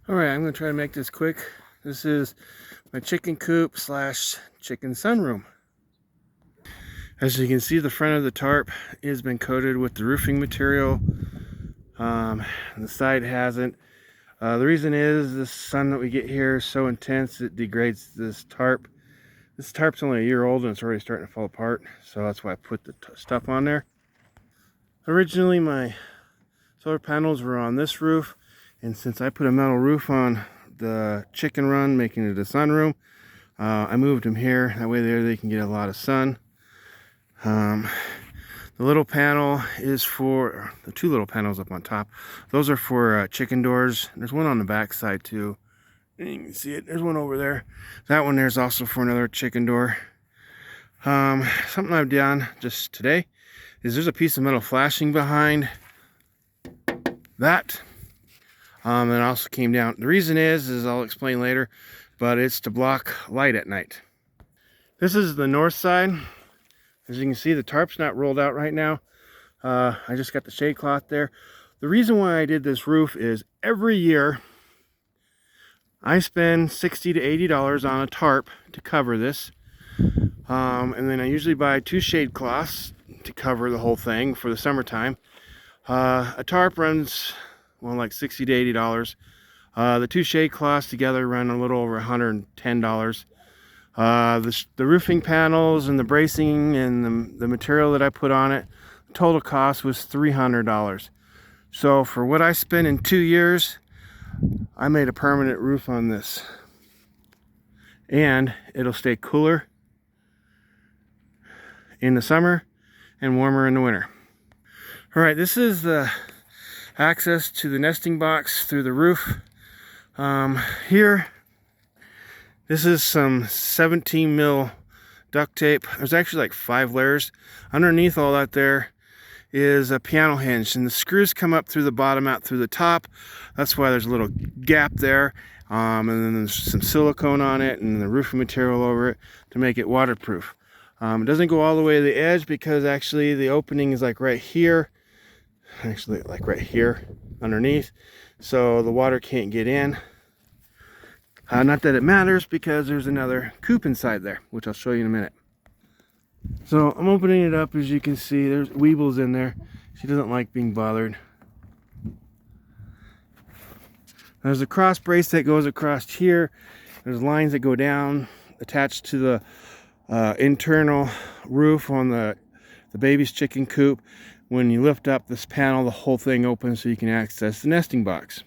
Alright, I'm going to try to make this quick. This is my chicken coop slash chicken sunroom. As you can see, the front of the tarp has been coated with the roofing material. The side hasn't. The reason is the sun that we get here is so intense it degrades this tarp. This tarp's only a year old and it's already starting to fall apart, so that's why I put the stuff on there. Originally my solar panels were on this roof, and since I put a metal roof on the chicken run, making it a sunroom, I moved them here. That way there they can get a lot of sun. The little panel is for, the two little panels up on top, those are for chicken doors. There's one on the back side too. And you can see it, there's one over there. That one there's also for another chicken door. Something I've done just today is there's a piece of metal flashing behind that. And it also came down. The reason is I'll explain later, but it's to block light at night. This is the north side. As you can see, the tarp's not rolled out right now. I just got the shade cloth there. The reason why I did this roof is every year I spend $60 to $80 on a tarp to cover this. And then I usually buy 2 shade cloths to cover the whole thing for the summertime. A tarp runs, well, like $60 to $80. The 2 shade cloths together run a little over $110. The roofing panels and the bracing and the material that I put on it, the total cost was $300. So for what I spent in 2 years, I made a permanent roof on this. And it'll stay cooler in the summer and warmer in the winter. Alright, this is the access to the nesting box through the roof. Here, this is some 17 mil duct tape. There's actually like 5 layers. Underneath all that there is a piano hinge, and the screws come up through the bottom out through the top. That's why there's a little gap there. And then there's some silicone on it and the roofing material over it to make it waterproof. It doesn't go all the way to the edge because actually the opening is like right here. Actually like right here underneath. So the water can't get in. Not that it matters because there's another coop inside there, which I'll show you in a minute. So I'm opening it up. As you can see, there's Weeble's in there. She doesn't like being bothered. There's a cross brace that goes across here. There's lines that go down attached to the internal roof on the baby's chicken coop. When you lift up this panel, the whole thing opens so you can access the nesting box.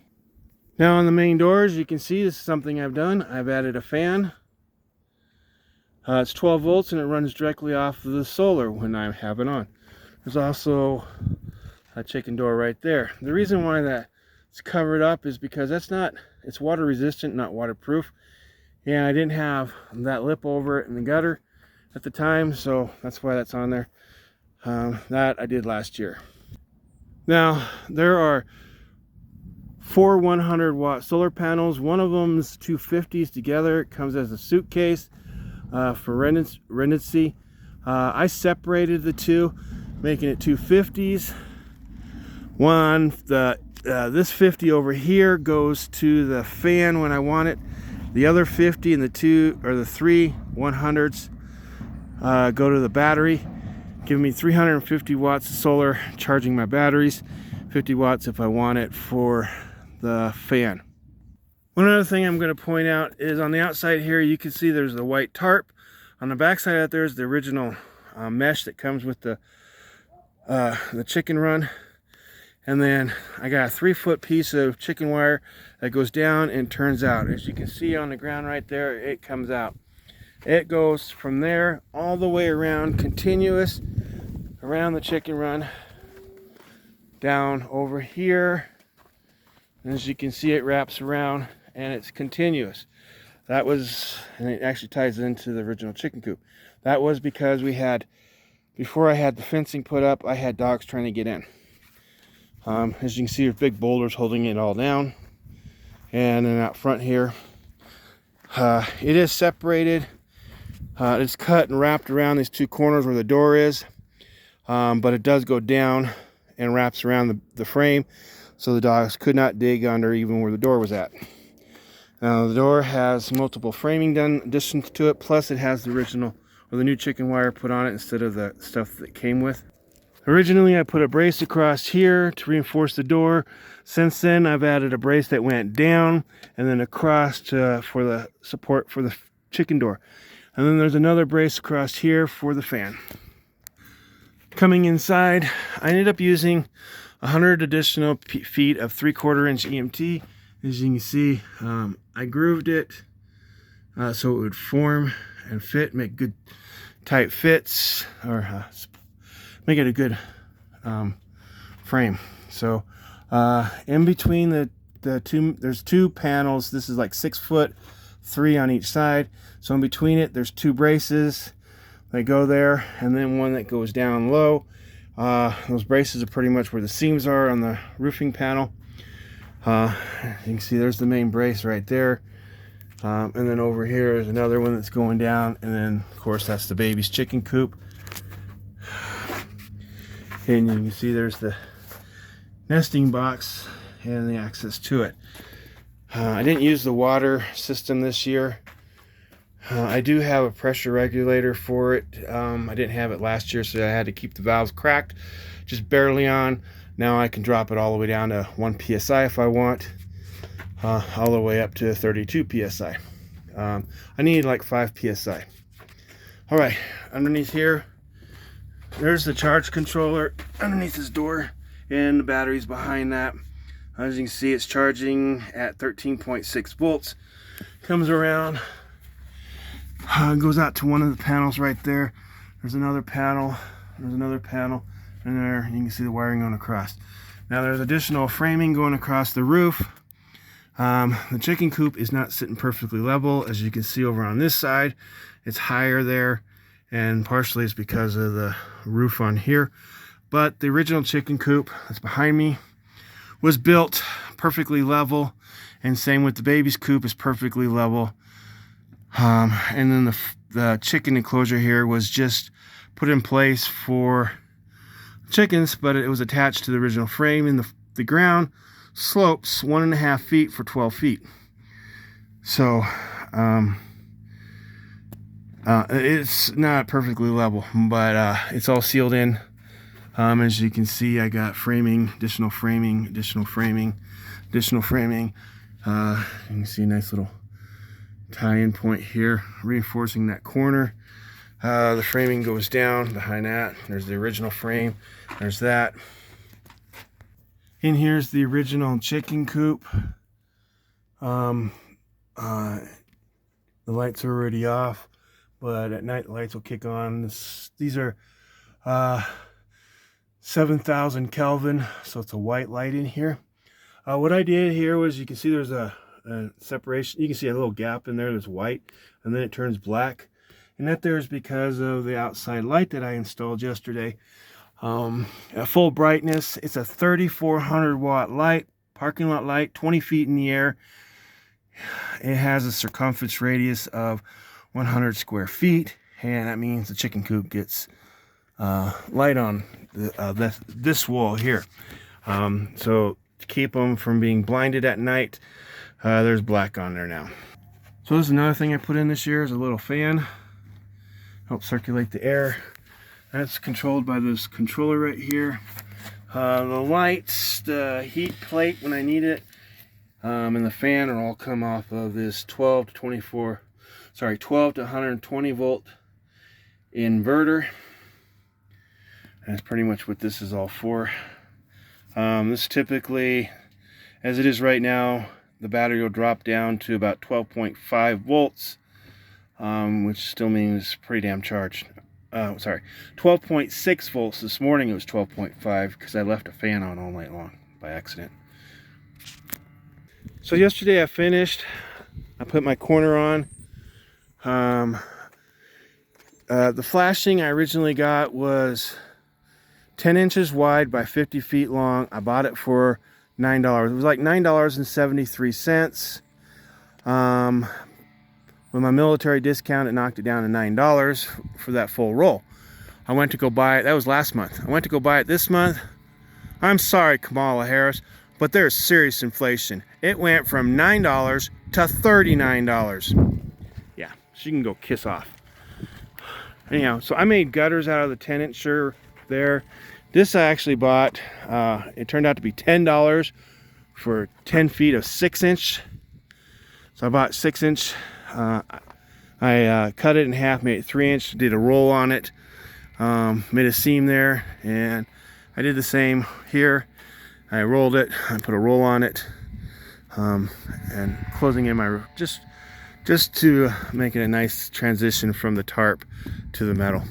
Now on the main doors, you can see this is something I've done. I've added a fan. It's 12 volts and it runs directly off of the solar when I have it on. There's also a chicken door right there. The reason why that's covered up is because it's water resistant, not waterproof. And I didn't have that lip over it in the gutter at the time, so that's why that's on there. That I did last year. Now, there are 4 100-watt solar panels. One of them is 250s together. It comes as a suitcase for redundancy. I separated the two, making it 250s. This 50 over here goes to the fan when I want it. The other 50 and the 3 100s go to the battery, giving me 350 watts of solar charging my batteries, 50 watts if I want it for the fan. One other thing I'm going to point out is on the outside here, you can see there's the white tarp. On the back side out there is the original mesh that comes with the chicken run. And then I got a 3-foot piece of chicken wire that goes down and turns out. As you can see on the ground right there, it comes out. It goes from there all the way around, continuous around the chicken run, down over here. And as you can see, it wraps around and it's continuous. And it actually ties into the original chicken coop. That was because before I had the fencing put up, I had dogs trying to get in. As you can see, there's big boulders holding it all down. And then out front here, it is separated. It's cut and wrapped around these 2 corners where the door is. But it does go down and wraps around the frame, so the dogs could not dig under even where the door was at. Now the door has multiple framing done addition to it, plus it has the original or the new chicken wire put on it instead of the stuff that came with. Originally I put a brace across here to reinforce the door. Since then I've added a brace that went down and then across for the support for the chicken door. And then there's another brace across here for the fan. Coming inside, I ended up using 100 additional feet of 3/4 inch EMT. As you can see, I grooved it so it would form and fit, make good tight fits, or make it a good frame. So in between the two, there's 2 panels. This is like 6 foot, 3 on each side. So in between it, there's 2 braces that go there, and then one that goes down low. Those braces are pretty much where the seams are on the roofing panel. You can see there's the main brace right there. And then over here is another one that's going down, and then of course that's the baby's chicken coop. And you can see there's the nesting box and the access to it. I didn't use the water system this year. I do have a pressure regulator for it. I didn't have it last year, so I had to keep the valves cracked, just barely on. Now I can drop it all the way down to 1 psi if I want, all the way up to 32 psi. I need like 5 psi. All right, underneath here, there's the charge controller underneath this door, and the battery's behind that. As you can see, it's charging at 13.6 volts. Comes around, goes out to one of the panels right there. There's another panel, and there you can see the wiring going across. Now there's additional framing going across the roof. The chicken coop is not sitting perfectly level. As you can see over on this side, it's higher there, and partially it's because of the roof on here. But the original chicken coop that's behind me was built perfectly level, and same with the baby's coop is perfectly level. And then the chicken enclosure here was just put in place for chickens, but it was attached to the original frame, and the ground slopes 1.5 feet for 12 feet. So it's not perfectly level, but it's all sealed in. As you can see, I got framing, additional framing. You can see a nice little tie-in point here, reinforcing that corner. The framing goes down behind that. There's the original frame. There's that. In here's the original chicken coop. The lights are already off, but at night the lights will kick on. These are 7,000 Kelvin, so it's a white light in here. What I did here was, you can see there's a separation. You can see a little gap in there. There's white, and then it turns black. And that there is because of the outside light that I installed yesterday. At full brightness, it's a 3,400 watt light, parking lot light, 20 feet in the air. It has a circumference radius of 100 square feet, and that means the chicken coop gets light on this wall here. So to keep them from being blinded at night, there's black on there now. So this is another thing I put in this year, is a little fan. Help circulate the air. That's controlled by this controller right here. The lights, the heat plate when I need it, and the fan are all come off of this 12 to 120 volt inverter. And that's pretty much what this is all for. This typically, as it is right now, the battery will drop down to about 12.5 volts, which still means pretty damn charged. 12.6 volts. This morning it was 12.5 because I left a fan on all night long by accident. So yesterday I finished. I put my corner on. The flashing I originally got was 10 inches wide by 50 feet long. I bought it for $9. It was like $9.73. With my military discount, it knocked it down to $9 for that full roll. I went to go buy it. That was last month. I went to go buy it this month. I'm sorry, Kamala Harris, but there's serious inflation. It went from $9 to $39. Yeah, she can go kiss off. Anyhow, so I made gutters out of the 10-inch there. This I actually bought, it turned out to be $10 for 10 feet of 6-inch. So I bought 6-inch. I cut it in half, made it 3-inch, did a roll on it, made a seam there, and I did the same here. I rolled it, I put a roll on it, and closing in my just to make it a nice transition from the tarp to the metal.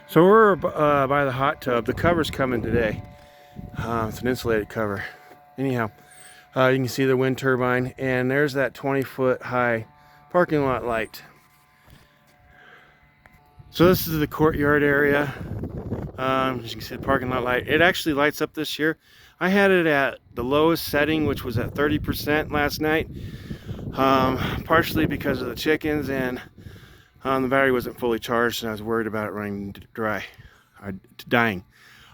So we're by the hot tub. The cover's coming today. It's an insulated cover. Anyhow, you can see the wind turbine, and there's that 20-foot high parking lot light. So this is the courtyard area. As you can see, the parking lot light. It actually lights up this year. I had it at the lowest setting, which was at 30% last night, partially because of the chickens, and the battery wasn't fully charged, and I was worried about it running dry, or dying.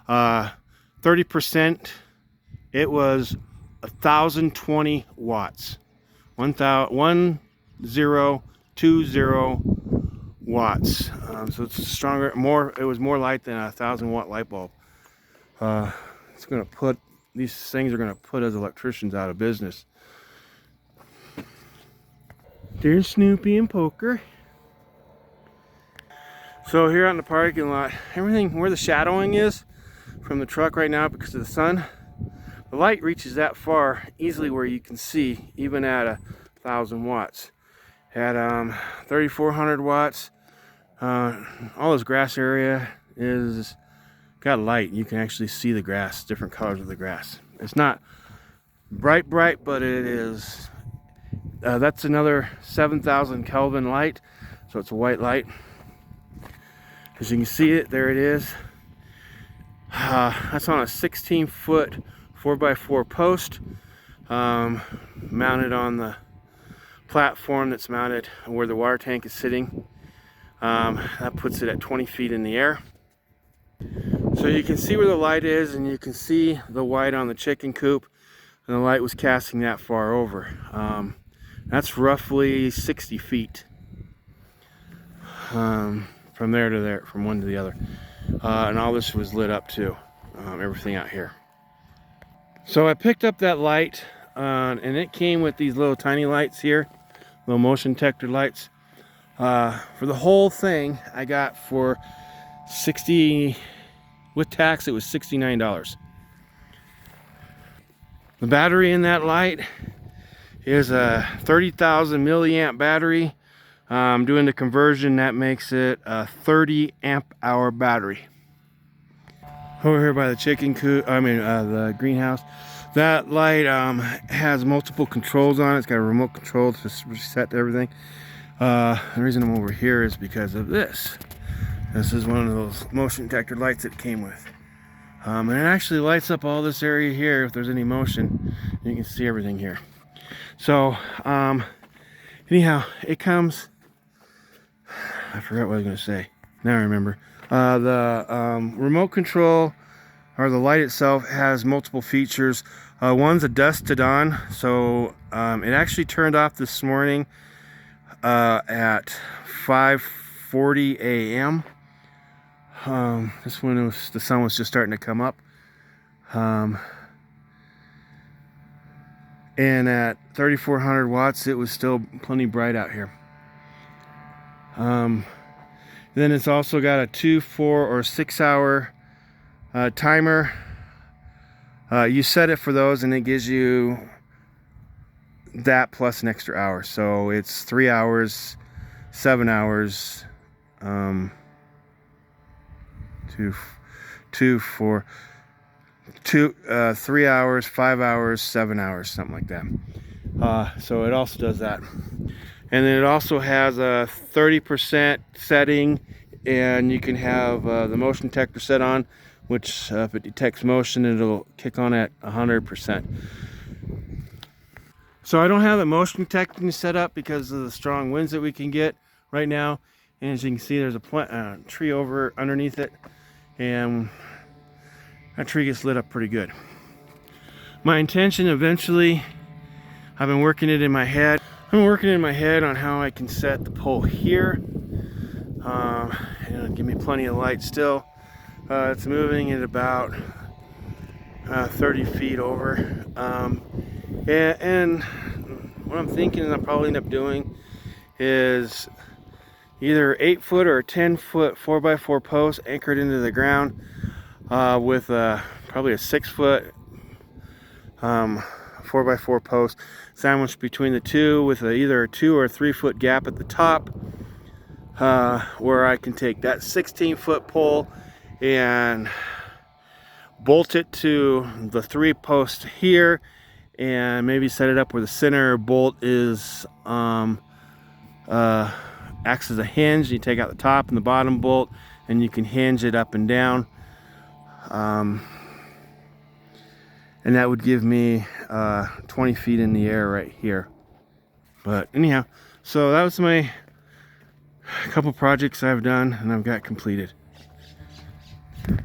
30%, it was 1,020 watts. 1020 watts. So it's stronger, it was more light than a 1,000-watt light bulb. It's gonna put, these things are gonna put us electricians out of business. There's Snoopy and Poker. So here on the parking lot, everything where the shadowing is from the truck right now because of the sun, the light reaches that far easily where you can see even at 1,000 watts. At 3,400 watts, all this grass area is got light. You can actually see the grass, different colors of the grass. It's not bright, but it is. That's another 7,000 Kelvin light, so it's a white light. As you can see it, there it is. That's on a 16-foot 4x4 post, mounted on the platform that's mounted where the water tank is sitting. That puts it at 20 feet in the air. So you can see where the light is, and you can see the white on the chicken coop, and the light was casting that far over. That's roughly 60 feet from there to there, from one to the other. And all this was lit up too, everything out here. So I picked up that light, and it came with these little tiny lights here, little motion detector lights. For the whole thing, I got for 60, with tax, it was $69. The battery in that light is a 30,000 milliamp battery. Doing the conversion, that makes it a 30 amp hour battery. Over here by the chicken coop, the greenhouse, that light has multiple controls on it. It's got a remote control to reset everything. The reason I'm over here is because of this. This is one of those motion detector lights it came with. And it actually lights up all this area here if there's any motion. You can see everything here. So, anyhow, it comes, I forgot what I was going to say. Now I remember. The remote control, or the light itself, has multiple features. One's a dusk to dawn, so it actually turned off this morning at 5:40 a.m. This one the sun was just starting to come up, and at 3,400 watts, it was still plenty bright out here. Then it's also got a 2, 4, or 6 hour timer. You set it for those, and it gives you that plus an extra hour. So it's 3 hours, 7 hours, 3 hours, 5 hours, 7 hours, something like that. So it also does that. And then it also has a 30% setting, and you can have the motion detector set on, which if it detects motion, it'll kick on at 100%. So I don't have the motion detecting set up because of the strong winds that we can get right now. And as you can see, there's a tree over underneath it, and that tree gets lit up pretty good. My intention eventually I've been working it in my head. On how I can set the pole here. And it'll give me plenty of light still. It's moving at about 30 feet over. And what I'm thinking I'll probably end up doing is either 8-foot or 10-foot 4x4 post anchored into the ground with probably a 6-foot 4x4 post sandwiched between the two with either a 2 or 3-foot gap at the top, where I can take that 16-foot pole and bolt it to the 3 posts here, and maybe set it up where the center bolt is acts as a hinge. You take out the top and the bottom bolt and you can hinge it up and down, and that would give me 20 feet in the air right here. But anyhow, so that was my couple projects I've done and I've got completed.